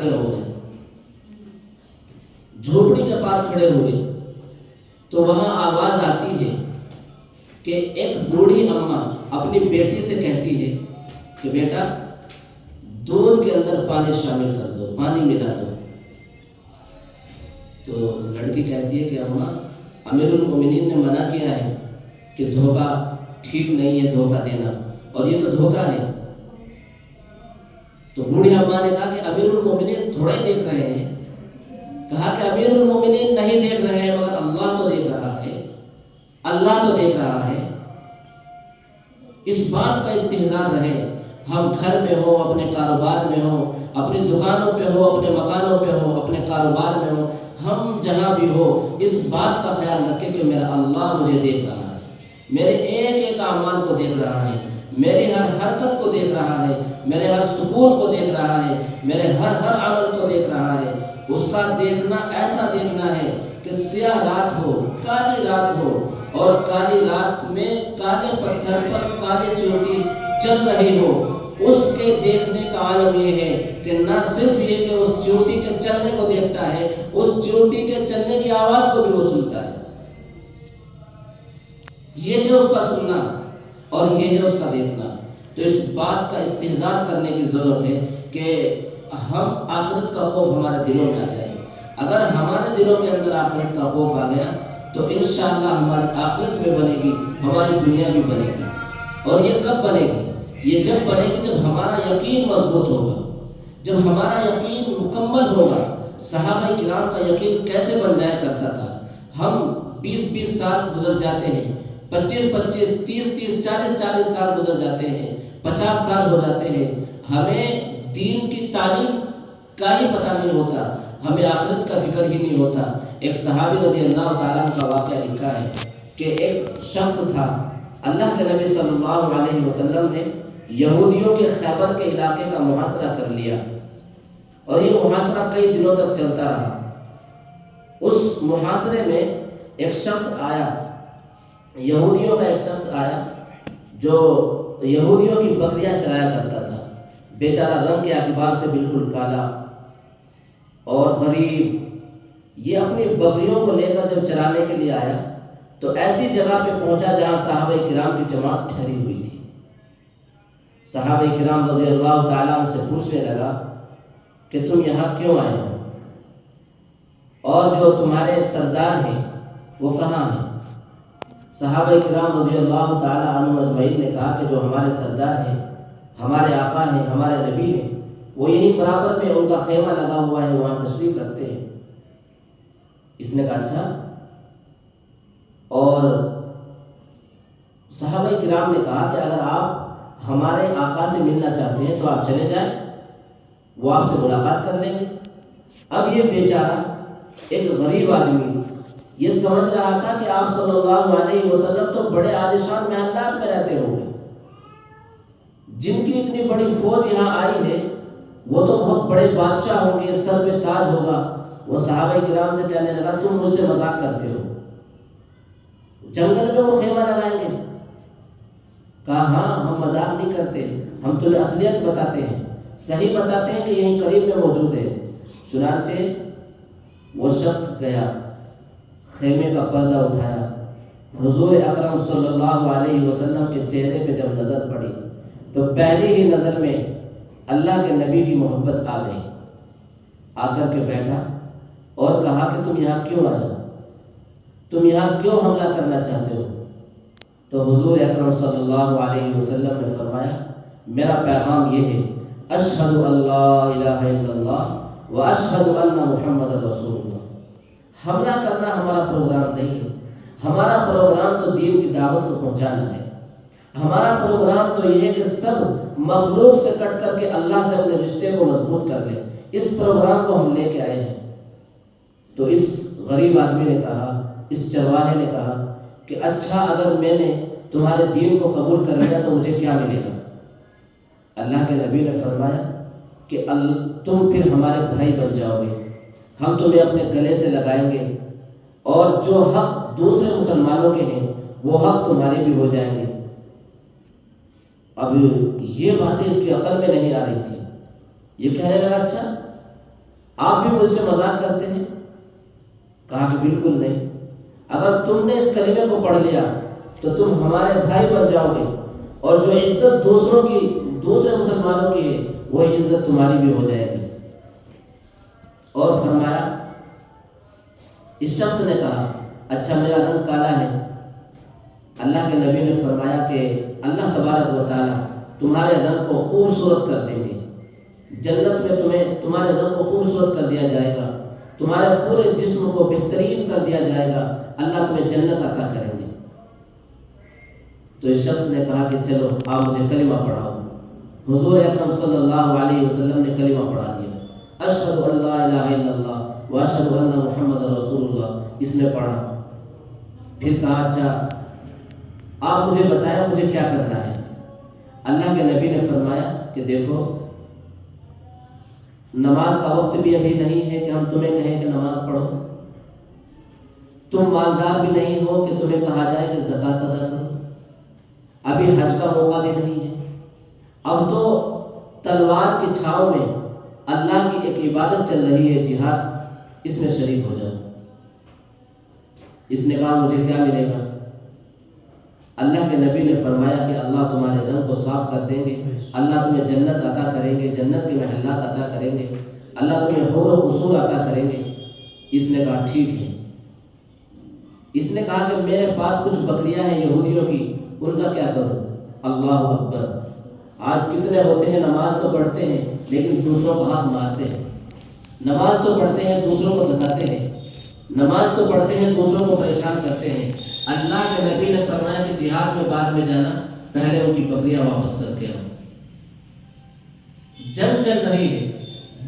کھڑے ہو گئے، جھوپڑی کے پاس کھڑے ہوئے تو وہاں آواز آتی ہے کہ ایک بوڑھی اماں اپنی بیٹی سے کہتی ہے کہ بیٹا دودھ کے اندر پانی شامل کر دو، پانی ملا دو۔ تو لڑکی کہتی ہے کہ اماں امیر المومنین نے منع کیا ہے کہ دھوکہ ٹھیک نہیں ہے، دھوکہ دینا، اور یہ تو دھوکہ ہے۔ تو بوڑھی اماں نے کہا کہ امیر المومنین تھوڑا ہی دیکھ رہے ہیں۔ کہا کہ امیر المومنین نہیں دیکھ رہے ہیں مگر اللہ تو دیکھ رہا ہے، اللہ تو دیکھ رہا ہے۔ اس بات کا استحضار رہے، ہم گھر میں ہو، اپنے کاروبار میں ہو، اپنی دکانوں پہ ہو، اپنے مکانوں پہ ہو، اپنے کاروبار میں ہو، ہم جہاں بھی ہو اس بات کا خیال رکھیں کہ میرا اللہ مجھے دیکھ رہا ہے، میرے ایک ایک اعمال کو دیکھ رہا ہے، میری ہر حرکت کو دیکھ رہا ہے، میرے ہر سکون کو دیکھ رہا ہے، میرے ہر عمل کو دیکھ رہا ہے۔ اس کا دیکھنا ایسا دیکھنا ہے کہ سیاہ رات ہو، کالی رات ہو، اور کالی رات میں کالے پتھر پر کالی چوٹی چل رہی ہو، اس کے دیکھنے کا عالم یہ ہے کہ نہ صرف یہ کہ اس چوٹی کے چلنے کو دیکھتا ہے، اس چوٹی کے چلنے کی آواز کو بھی وہ سنتا ہے۔ یہ ہے اس کا سننا اور یہ ہے اس کا دیکھنا۔ تو اس بات کا استحضار کرنے کی ضرورت ہے کہ ہم آخرت کا خوف ہمارے دلوں میں آ جائے۔ اگر ہمارے دلوں کے اندر آخرت کا خوف آ گیا تو انشاءاللہ ہماری آخرت بھی بنے گی، ہماری دنیا بھی بنے گی۔ اور یہ کب بنے گی؟ یہ جب بنے گی جب ہمارا یقین مضبوط ہوگا، جب ہمارا یقین مکمل ہوگا۔ صحابہ کرام کا یقین کیسے بن جایا کرتا تھا؟ ہم 20 سال گزر جاتے ہیں، 25 30 40 سال گزر جاتے ہیں، 50 سال ہو جاتے ہیں، ہمیں دین کی تعلیم کا ہی پتہ نہیں ہوتا، ہمیں آخرت کا فکر ہی نہیں ہوتا۔ ایک صحابی رضی اللہ تعالیٰ کا واقعہ لکھا ہے کہ ایک شخص تھا، اللہ کے نبی صلی اللہ علیہ وسلم نے یہودیوں کے خیبر کے علاقے کا محاصرہ کر لیا، اور یہ محاصرہ کئی دنوں تک چلتا رہا۔ اس محاصرے میں ایک شخص آیا، یہودیوں کا ایک شخص آیا جو یہودیوں کی بکریاں چرایا کرتا تھا، بیچارہ رنگ کے اعتبار سے بالکل کالا اور غریب۔ یہ اپنی بکریوں کو لے کر جب چرانے کے لیے آیا تو ایسی جگہ پہ پہنچا جہاں صحابہ کرام کی جماعت ٹھہری ہوئی تھی۔ صحابہ کرام رضی اللہ تعالیٰ عنہ سے پوچھنے لگا کہ تم یہاں کیوں آئے ہو، اور جو تمہارے سردار ہیں وہ کہاں ہیں؟ صحابہ کرام رضی اللہ تعالیٰ عنہ اجمعین نے کہا کہ جو ہمارے سردار ہیں، ہمارے آقا ہیں، ہمارے نبی ہیں، وہ یہی برابر میں ان کا خیمہ لگا ہوا ہے، وہاں تشریف رکھتے ہیں۔ اس نے کہا اچھا۔ اور صحابہ کرام نے کہا کہ اگر آپ ہمارے آقا سے ملنا چاہتے ہیں تو آپ چلے جائیں، وہ آپ سے ملاقات کر لیں گے۔ اب یہ بیچارہ ایک غریب آدمی یہ سمجھ رہا تھا کہ آپ صلی اللہ علیہ وسلم تو بڑے عالیشان محلات میں رہتے ہوں گے، جن کی اتنی بڑی فوج یہاں آئی ہے وہ تو بہت بڑے بادشاہ ہوں گے، سر پہ تاج ہوگا۔ وہ صحابہ کرام سے کہنے لگا تم مجھ سے مذاق کرتے ہو، جنگل میں وہ خیمہ لگائیں گے؟ کہا ہاں ہم مذاق نہیں کرتے، ہم تمہیں اصلیت بتاتے ہیں، صحیح بتاتے ہیں کہ یہیں قریب میں موجود ہے۔ چنانچہ وہ شخص گیا، خیمے کا پردہ اٹھایا، حضور اکرم صلی اللہ علیہ وسلم کے چہرے پہ جب نظر پڑی تو پہلی ہی نظر میں اللہ کے نبی کی محبت آ گئی۔ آ کر کے بیٹھا اور کہا کہ تم یہاں کیوں آئے ہو، تم یہاں کیوں حملہ کرنا چاہتے ہو؟ تو حضور اکرم صلی اللہ علیہ وسلم نے فرمایا میرا پیغام یہ ہے، اشہد ان لا الہ الا اللہ و اشہد ان محمد رسول اللہ۔ حملہ کرنا ہمارا پروگرام نہیں ہے، ہمارا پروگرام تو دین کی دعوت کو پہنچانا ہے۔ ہمارا پروگرام تو یہ ہے کہ سب مخلوق سے کٹ کر کے اللہ سے اپنے رشتے کو مضبوط کر لیں، اس پروگرام کو ہم لے کے آئے ہیں۔ تو اس غریب آدمی نے کہا، اس چرواہے نے کہا کہ اچھا اگر میں نے تمہارے دین کو قبول کر لیا تو مجھے کیا ملے گا؟ اللہ کے نبی نے فرمایا کہ تم پھر ہمارے بھائی بن جاؤ گے، ہم تمہیں اپنے گلے سے لگائیں گے، اور جو حق دوسرے مسلمانوں کے ہیں وہ حق تمہارے بھی ہو جائیں گے۔ اب یہ باتیں اس کی عقل میں نہیں آ رہی تھی، یہ کہنے لگا اچھا آپ بھی مجھ سے مذاق کرتے ہیں؟ کہا کہ بالکل نہیں، اگر تم نے اس کلمے کو پڑھ لیا تو تم ہمارے بھائی بن جاؤ گے، اور جو عزت دوسرے مسلمانوں کی ہے وہ عزت تمہاری بھی ہو جائے گی۔ اور فرمایا، اس شخص نے کہا اچھا میرا رنگ کالا ہے۔ اللہ کے نبی نے فرمایا کہ اللہ تبارک و تعالیٰ تمہارے رنگ کو خوبصورت کر دیں گے، جنت میں تمہارے رنگ کو خوبصورت کر دیا جائے گا، تمہارے پورے جسم کو بہترین کر دیا جائے گا، اللہ تمہیں جنت عطا کریں گے۔ تو اس شخص نے کہا کہ چلو آپ مجھے کلمہ پڑھاؤ۔ حضور اکرم صلی اللہ علیہ وسلم نے کلمہ پڑھا دیا، اشہد ان لا الہ الا اللہ واشہد ان محمد رسول اللہ، اس نے پڑھا۔ پھر کہا اچھا آپ مجھے بتائیں مجھے کیا کرنا ہے۔ اللہ کے نبی نے فرمایا کہ دیکھو نماز کا وقت بھی ابھی نہیں ہے کہ ہم تمہیں کہیں کہ نماز پڑھو، تم مالدار بھی نہیں ہو کہ تمہیں کہا جائے کہ زکوٰۃ ادا کرو، ابھی حج کا موقع بھی نہیں ہے، اب تو تلوار کی چھاؤں میں اللہ کی ایک عبادت چل رہی ہے جہاد، اس میں شریک ہو جاؤ۔ اس نے کہا مجھے کیا ملے گا؟ اللہ کے نبی نے فرمایا کہ اللہ تمہارے رنگ کو صاف کر دیں گے، اللہ تمہیں جنت عطا کریں گے، جنت کے محلات عطا کریں گے، اللہ تمہیں حور و قصور عطا کریں گے۔ اس نے کہا ٹھیک ہے۔ اس نے کہا کہ میرے پاس کچھ بکریاں ہیں یہودیوں کی، ان کا کیا کروں؟ اللہ اکبر! آج کتنے ہوتے ہیں نماز تو پڑھتے ہیں لیکن دوسروں کو حق مارتے ہیں، نماز تو پڑھتے ہیں دوسروں کو ستاتے ہیں، نماز تو پڑھتے ہیں دوسروں کو پریشان کرتے ہیں۔ اللہ کے نبی نے فرمایا کہ جہاد میں بعد میں جانا، پہلے ان کی بکریاں واپس کر کے آؤ۔ جنگ چل رہی ہے،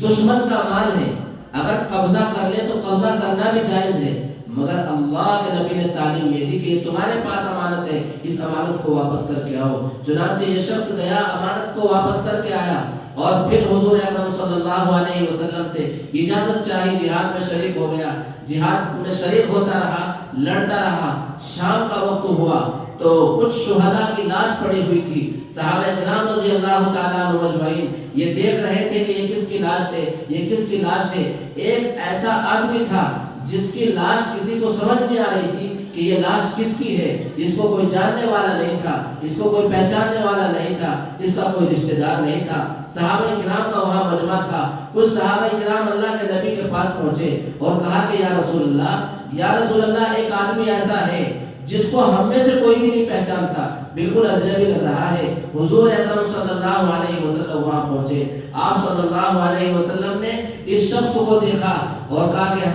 دشمن کا مال ہے، اگر قبضہ کر لے تو قبضہ کرنا بھی جائز ہے، مگر اللہ کے نبی نے تعلیم یہ دی کہ یہ تمہارے پاس امانت ہے، اس امانت کو واپس کر کے آؤ۔ چنانچہ یہ شخص گیا، امانت کو واپس کر کے آیا، اور پھر حضور اکرم صلی اللہ علیہ وسلم سے اجازت چاہی، جہاد میں شریک ہو گیا، جہاد میں شریک ہوتا رہا، لڑتا رہا۔ شام کا وقت ہوا تو کچھ شہداء کی لاش پڑی ہوئی تھی، صحابہ کرام رضی اللہ تعالیٰ عنہ مجمعین یہ دیکھ رہے تھے کہ یہ کس کی لاش ہے، یہ کس کی لاش ہے۔ ایک ایسا آدمی تھا جس کی لاش کسی کو سمجھ نہیں آ رہی تھی کہ یہ لاش کس کی ہے، اس کو کوئی جاننے والا نہیں تھا، اس کو کوئی پہچاننے والا نہیں تھا، اس کا کوئی رشتہ دار نہیں تھا۔ صحابہ کرام کا وہاں مجمع تھا، کچھ صحابہ کرام اللہ کے نبی کے پاس پہنچے اور کہا کہ یا رسول اللہ ایک آدمی ایسا ہے جس کو ہم میں سے کوئی بھی نہیں پہچانتا، بالکل اجنبی لگ رہا ہے۔ حضور اکرم صلی اللہ علیہ وسلم وہاں پہنچے، آپ صلی اللہ علیہ وسلم نے اس شخص کو دیکھا اور کہا کہ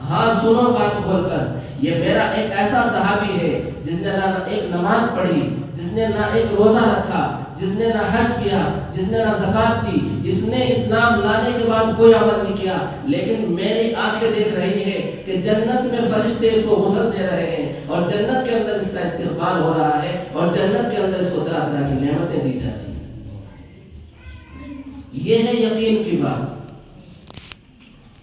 ہاں سنو کان کھول کر، یہ میرا ایک ایسا صحابی ہے جس نے نہ ایک نماز پڑھی، جس نے نہ ایک روزہ رکھا، جس نے نہ حج کیا، جس نے نہ زکوٰۃ دی، اس نے اسلام لانے کے بعد کوئی عمل نہیں کیا، لیکن میری آنکھیں دیکھ رہی ہے کہ جنت میں فرشتے اس کو غسل دے رہے ہیں، اور جنت کے اندر اس کا استقبال ہو رہا ہے، اور جنت کے اندر اس کو طرح طرح کی نعمتیں دی جا رہی ہیں۔ یہ ہے یقین کی بات۔